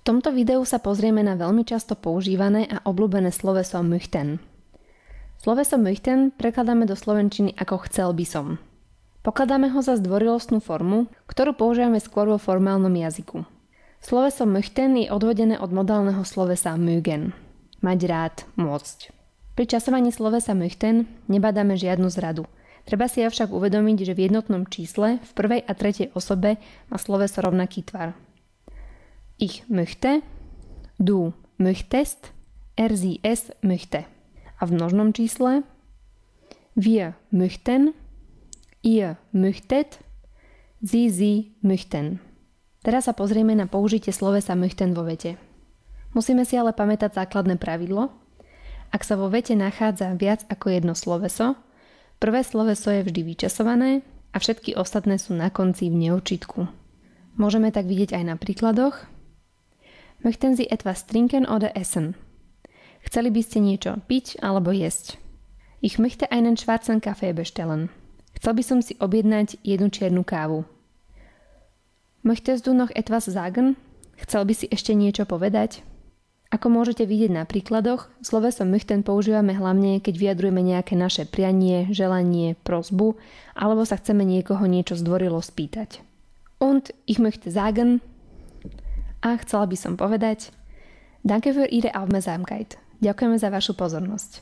V tomto videu sa pozrieme na veľmi často používané a obľúbené sloveso möchten. Sloveso möchten prekladáme do slovenčiny ako chcel by som. Pokladáme ho za zdvorilostnú formu, ktorú používame skôr vo formálnom jazyku. Sloveso möchten je odvodené od modálneho slovesa mögen. Mať rád, môcť. Pri časovaní slovesa möchten nebadáme žiadnu zradu. Treba si avšak uvedomiť, že v jednotnom čísle v prvej a tretej osobe má sloveso rovnaký tvar. Ich möchte, du möchtest, sie es möchte. A v množnom čísle wir möchten, ihr möchtet, sie möchten. Teraz sa pozrieme na použitie slovesa möchten vo vete. Musíme si ale pamätať základné pravidlo. Ak sa vo vete nachádza viac ako jedno sloveso, prvé sloveso je vždy vyčasované a všetky ostatné sú na konci v neurčitku. Môžeme tak vidieť aj na príkladoch. Möchten Sie etwas trinken oder essen? Chceli by ste niečo piť alebo jesť? Ich möchte einen schwarzen Kaffee bestellen. Chcel by som si objednať jednu čiernu kávu. Möchtest du noch etwas sagen? Chcel by si ešte niečo povedať? Ako môžete vidieť na príkladoch, sloveso möchten používame hlavne, keď vyjadrujeme nejaké naše prianie, želanie, prosbu, alebo sa chceme niekoho niečo zdvorilo spýtať. Und ich möchte sagen, a chcela by som povedať, danke für Ihre Aufmerksamkeit. Ďakujeme za vašu pozornosť.